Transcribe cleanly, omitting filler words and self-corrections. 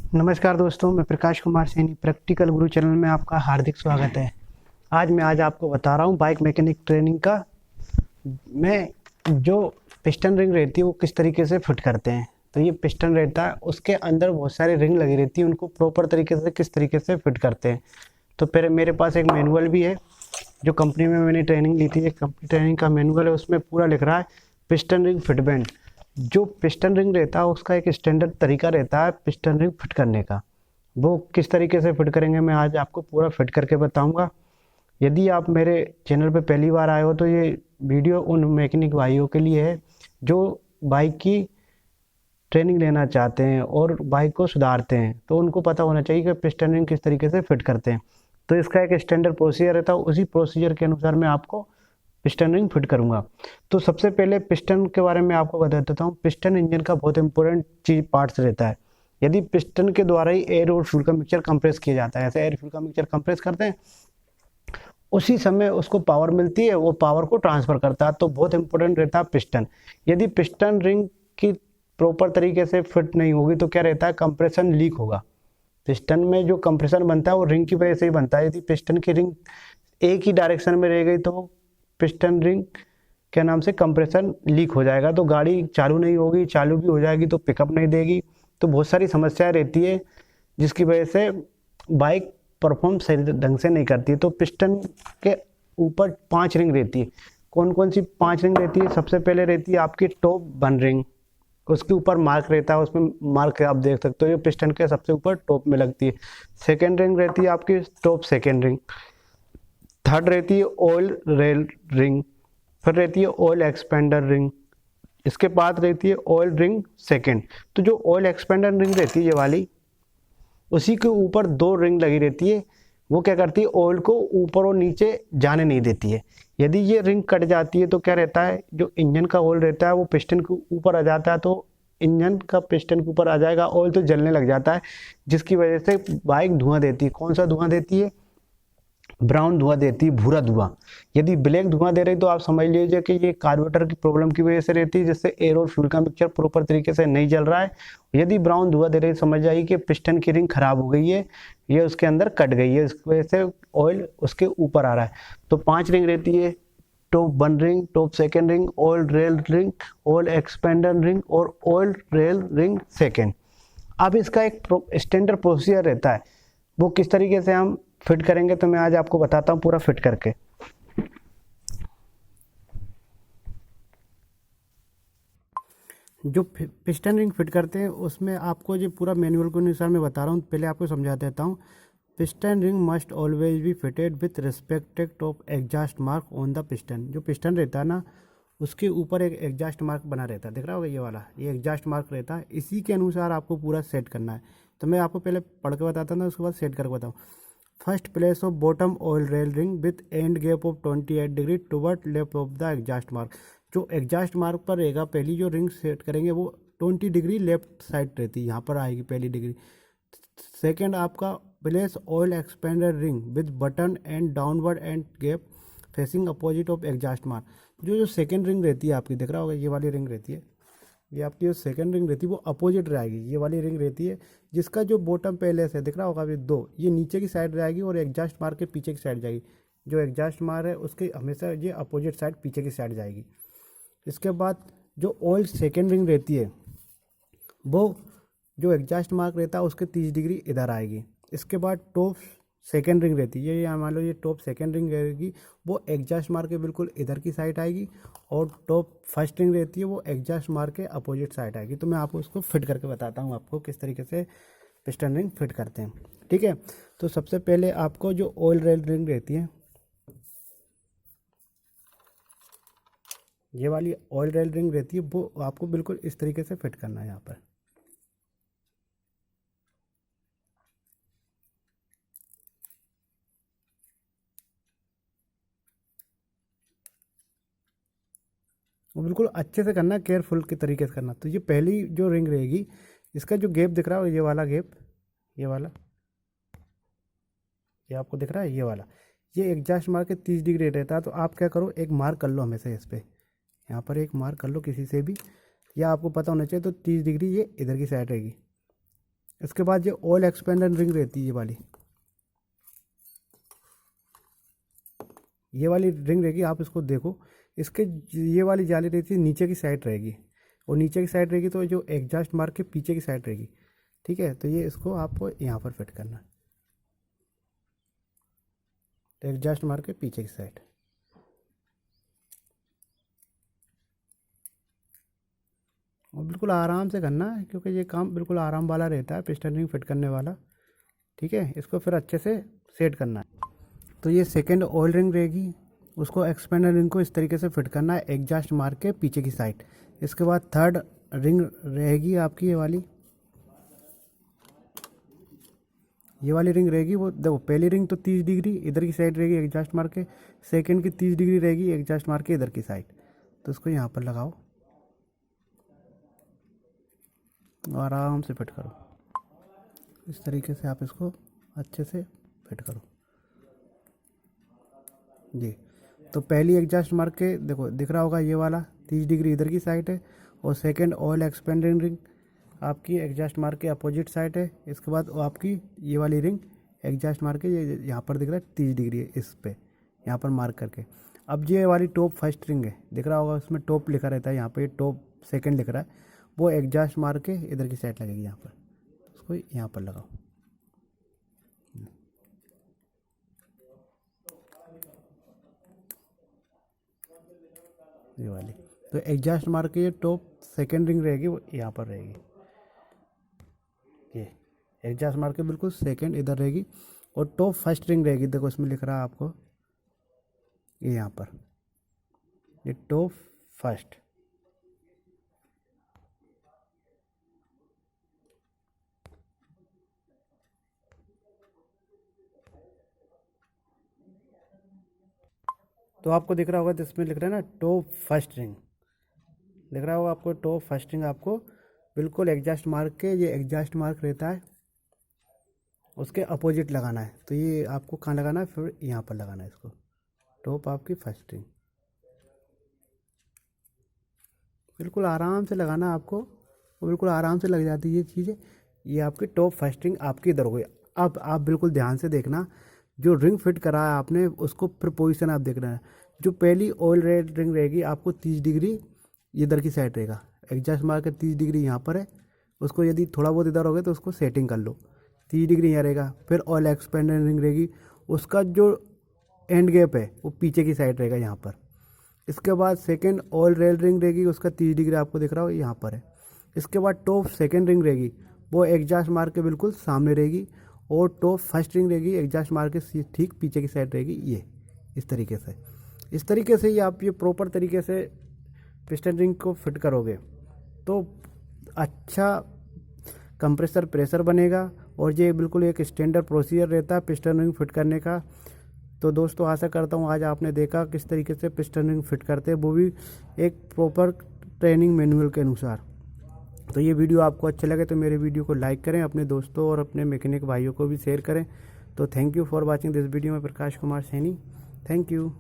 नमस्कार दोस्तों, मैं प्रकाश कुमार सैनी प्रैक्टिकल गुरु चैनल में आपका हार्दिक स्वागत है। आज आपको बता रहा हूँ बाइक मैकेनिक ट्रेनिंग का में जो पिस्टन रिंग रहती है वो किस तरीके से फिट करते हैं। तो ये पिस्टन रहता है, उसके अंदर बहुत सारी रिंग लगी रहती है, उनको प्रॉपर तरीके से किस तरीके से फिट करते हैं। तो फिर मेरे पास एक मैनुअल भी है जो कंपनी में मैंने ट्रेनिंग ली थी। एक कंपनी ट्रेनिंग का मैनुअल है, उसमें पूरा लिख रहा है पिस्टन रिंग फिटमेंट। जो पिस्टन रिंग रहता है उसका एक स्टैंडर्ड तरीका रहता है पिस्टन रिंग फिट करने का। वो किस तरीके से फिट करेंगे मैं आज आपको पूरा फिट करके बताऊंगा। यदि आप मेरे चैनल पे पहली बार आए हो तो ये वीडियो उन मैकेनिक भाइयों के लिए है जो बाइक की ट्रेनिंग लेना चाहते हैं और बाइक को सुधारते हैं। तो उनको पता होना चाहिए कि पिस्टन रिंग किस तरीके से फिट करते हैं। तो इसका एक स्टैंडर्ड प्रोसीजर रहता है, उसी प्रोसीजर के अनुसार मैं आपको पिस्टन रिंग फिट करूंगा। तो सबसे पहले पिस्टन के बारे में आपको बता देता हूँ। पिस्टन इंजन का बहुत इंपॉर्टेंट चीज पार्ट्स रहता है। यदि पिस्टन के द्वारा ही एयर और फ्यूल का मिक्सचर कंप्रेस किया जाता है, ऐसे एयर फ्यूल का मिक्सचर कंप्रेस करते हैं, उसी समय उसको पावर मिलती है, वो पावर को ट्रांसफर करता है। तो बहुत इंपॉर्टेंट रहता है पिस्टन। यदि पिस्टन रिंग की प्रॉपर तरीके से फिट नहीं होगी तो क्या रहता है, कंप्रेशन लीक होगा। पिस्टन में जो कंप्रेशन बनता है वो रिंग की वजह से ही बनता है। यदि पिस्टन की रिंग एक ही डायरेक्शन में रह गई तो पिस्टन रिंग के नाम से कंप्रेशन लीक हो जाएगा, तो गाड़ी चालू नहीं होगी, चालू भी हो जाएगी तो पिकअप नहीं देगी। तो बहुत सारी समस्याएं रहती है जिसकी वजह से बाइक परफॉर्म सही ढंग से नहीं करती। तो पिस्टन के ऊपर 5 रिंग रहती है। कौन कौन सी 5 रिंग रहती है? सबसे पहले रहती है आपकी टॉप बन रिंग, उसके ऊपर मार्क रहता है, उसमें मार्क आप देख सकते हो, ये पिस्टन के सबसे ऊपर टॉप में लगती है। सेकेंड रिंग रहती है आपकी टॉप सेकेंड रिंग। थर्ड रहती है ऑयल रेल रिंग। फिर रहती है ऑयल एक्सपेंडर रिंग। इसके बाद रहती है ऑयल रिंग सेकेंड। तो जो ऑयल एक्सपेंडर रिंग रहती है ये वाली, उसी के ऊपर 2 रिंग लगी रहती है। वो क्या करती है, ऑयल को ऊपर और नीचे जाने नहीं देती है। यदि ये रिंग कट जाती है तो क्या रहता है, जो इंजन का ऑयल रहता है वो पिस्टन के ऊपर आ जाता है। तो इंजन का पिस्टन के ऊपर आ जाएगा, ऑयल तो जलने लग जाता है, जिसकी वजह से बाइक धुआं देती है। कौन सा धुआं देती है? ब्राउन धुआं देती है, भूरा धुआं। यदि ब्लैक धुआं दे रही तो आप समझ लीजिए कि ये कार्बोरेटर की प्रॉब्लम की वजह से रहती है, जिससे एयर और फ्यूल का मिक्सचर प्रॉपर तरीके से नहीं जल रहा है। यदि ब्राउन धुआं दे रही समझ जाइए कि पिस्टन की रिंग खराब हो गई है, ये उसके अंदर कट गई है, इस वजह से ऑयल उसके ऊपर आ रहा है। तो 5 रिंग रहती है, top one ring, top second ring, oil rail ring, oil expander ring और ऑयल रेल रिंग सेकेंड। अब इसका एक स्टैंडर्ड प्रोसीजर रहता है, वो किस तरीके से हम फिट करेंगे तो मैं आज आपको बताता हूँ पूरा फिट करके। जो पिस्टन रिंग फिट करते हैं उसमें आपको जो पूरा मैनुअल के अनुसार मैं बता रहा हूँ, पहले आपको समझा देता हूँ। Piston ring must always be fitted with respect of exhaust mark on the piston. जो पिस्टन रहता है ना, उसके ऊपर एक एग्जॉस्ट मार्क बना रहता है, दिख रहा होगा ये वाला, ये एग्जॉस्ट मार्क रहता है। इसी के अनुसार आपको पूरा सेट करना है। तो मैं आपको पहले पढ़ के बताता हूँ, उसके बाद सेट करके बताऊँ। First place of bottom oil rail ring with and gap of 28 degree toward left of the exhaust mark. जो एग्जॉस्ट मार्क पर रहेगा, पहली जो रिंग सेट करेंगे वो 20 डिग्री लेफ्ट साइड रहती है, यहाँ पर आएगी पहली डिग्री। सेकेंड आपका place oil expander ring with button and downward and gap facing opposite of exhaust mark. जो सेकेंड रिंग रहती है आपकी, दिख रहा होगा ये वाली रिंग रहती है, ये आपकी जो सेकंड रिंग रहती है वो अपोजिट रहेगी। ये वाली रिंग रहती है जिसका जो बॉटम पहले से दिख रहा होगा, अभी 2 ये नीचे की साइड रहेगी और एग्जॉस्ट मार्क के पीछे की साइड जाएगी। जो एग्जॉस्ट मार्क है उसके हमेशा ये अपोजिट साइड पीछे की साइड जाएगी। इसके बाद जो ऑयल सेकेंड रिंग रहती है वो जो एग्जॉस्ट मार्क रहता है उसके 30 डिग्री इधर आएगी। इसके बाद टॉप सेकेंड रिंग रहती है, ये मान लो ये टॉप सेकेंड रिंग रहेगी, वो एग्जॉस्ट मार्क के बिल्कुल इधर की साइड आएगी। और टॉप फर्स्ट रिंग रहती है वो एग्जॉस्ट मार्क के अपोजिट साइड आएगी। तो मैं आपको उसको फिट करके बताता हूँ आपको किस तरीके से पिस्टन रिंग फिट करते हैं, ठीक है। तो सबसे पहले आपको जो ऑयल रेल रिंग रहती है, ये वाली ऑयल रेल रिंग रहती है, वो आपको बिल्कुल इस तरीके से फिट करना है यहाँ पर। वो बिल्कुल अच्छे से करना, केयरफुल के तरीके से करना। तो ये पहली जो रिंग रहेगी, इसका जो गैप दिख रहा है ये वाला गैप, ये वाला, ये आपको दिख रहा है ये वाला, ये एग्जॉस्ट मार्क के 30 डिग्री रहता है। तो आप क्या करो, एक मार्क कर लो हमेशा इस पर, यहाँ पर एक मार्क कर लो किसी से भी, या आपको पता होना चाहिए। तो 30 डिग्री ये इधर की साइड रहेगी, इसके बाद ये ऑयल एक्सपेंडर रिंग रहती है, ये वाली रिंग रहेगी। आप इसको देखो, इसके ये वाली जाली रहती है नीचे की साइड रहेगी, और नीचे की साइड रहेगी तो जो एग्जॉस्ट मार्क के पीछे की साइड रहेगी। ठीक है, तो ये इसको आपको यहाँ पर फिट करना है, तो एग्जॉस्ट मार्क के पीछे की साइड। और बिल्कुल आराम से करना है, क्योंकि ये काम बिल्कुल आराम वाला रहता है, पिस्टन रिंग फिट करने वाला। ठीक है, इसको फिर अच्छे से सेट करना है। तो ये सेकंड ऑयल रिंग रहेगी, उसको एक्सपेंडर रिंग को इस तरीके से फिट करना है एग्जॉस्ट मार्क के पीछे की साइड। इसके बाद थर्ड रिंग रहेगी आपकी, ये वाली रिंग रहेगी। वो देखो, पहली रिंग तो 30 डिग्री इधर की साइड रहेगी एग्जॉस्ट मार्क के, सेकंड की 30 डिग्री रहेगी एग्जॉस्ट मार्क के इधर की साइड। तो इसको यहाँ पर लगाओ, आराम से फिट करो। इस तरीके से आप इसको अच्छे से फिट करो जी। तो पहली एग्जॉस्ट मार्क के देखो दिख रहा होगा, ये वाला 30 डिग्री इधर की साइड है, और सेकंड ऑयल एक्सपेंडिंग रिंग आपकी एग्जॉस्ट मार्क के अपोजिट साइड है। इसके बाद वो आपकी ये वाली रिंग एग्जॉस्ट मार्क के ये यहाँ पर दिख रहा है 30 डिग्री है, इस पे यहाँ पर मार्क करके। अब ये वाली टॉप फर्स्ट रिंग है, दिख रहा होगा उसमें टॉप लिखा रहता है, यहाँ पे टॉप सेकंड लिख रहा है, वो एग्जॉस्ट मार्क के इधर की साइड लगेगी यहाँ पर। उसको यहाँ पर लगाओ, ये वाली। तो एग्जॉस्ट मार्क की ये टॉप सेकंड रिंग रहेगी, वो यहाँ पर रहेगी। ये एग्जॉस्ट मार्क के बिल्कुल सेकंड इधर रहेगी, और टॉप फर्स्ट रिंग रहेगी, देखो इसमें लिख रहा है आपको, ये यहाँ पर, ये टॉप फर्स्ट। तो आपको दिख रहा होगा, तो इसमें लिख रहा है ना टॉप फर्स्ट रिंग, दिख रहा होगा आपको टॉप फर्स्ट रिंग। आपको बिल्कुल एग्जॉस्ट मार्क के, ये एग्जॉस्ट मार्क रहता है उसके अपोजिट लगाना है। तो ये आपको कहाँ लगाना है, फिर यहाँ पर लगाना है इसको, टॉप आपकी फर्स्ट रिंग। बिल्कुल आराम से लगाना आपको, वो बिल्कुल आराम से लग जाती है ये चीज़ें। ये आपकी टॉप फर्स्ट रिंग आपकी इधर हो गई। अब आप बिल्कुल ध्यान से देखना, जो रिंग फिट करा है आपने उसको फिर पोजीशन आप देख रहे हैं। जो पहली ऑयल रेड रिंग रहेगी आपको 30 डिग्री इधर की साइड रहेगा, एग्जॉस्ट मार्क के 30 डिग्री यहाँ पर है, उसको यदि थोड़ा बहुत इधर हो गया तो उसको सेटिंग कर लो, 30 डिग्री यहाँ रहेगा। फिर ऑयल एक्सपेंडर रिंग रहेगी, उसका जो एंड गैप है वो पीछे की साइड रहेगा यहाँ पर। इसके बाद सेकंड ऑयल रेड रिंग रहेगी, उसका 30 डिग्री आपको दिख रहा हो यहाँ पर है। इसके बाद टॉप सेकंड रिंग रहेगी, वो एग्जॉस्ट मार्क के बिल्कुल सामने रहेगी, और टॉप फर्स्ट रिंग रहेगी एग्जॉस्ट मार्क के ठीक पीछे की साइड रहेगी। ये इस तरीके से ही आप ये प्रॉपर तरीके से पिस्टन रिंग को फिट करोगे तो अच्छा कंप्रेसर प्रेशर बनेगा, और ये बिल्कुल एक स्टैंडर्ड प्रोसीजर रहता है पिस्टन रिंग फिट करने का। तो दोस्तों, आशा करता हूँ आज आपने देखा किस तरीके से पिस्टन रिंग फिट करते हैं, वो भी एक प्रॉपर ट्रेनिंग मैनुअल के अनुसार। तो ये वीडियो आपको अच्छा लगे तो मेरे वीडियो को लाइक करें, अपने दोस्तों और अपने मैकेनिक भाइयों को भी शेयर करें। तो thank you for watching this video में प्रकाश कुमार सैनी, थैंक यू।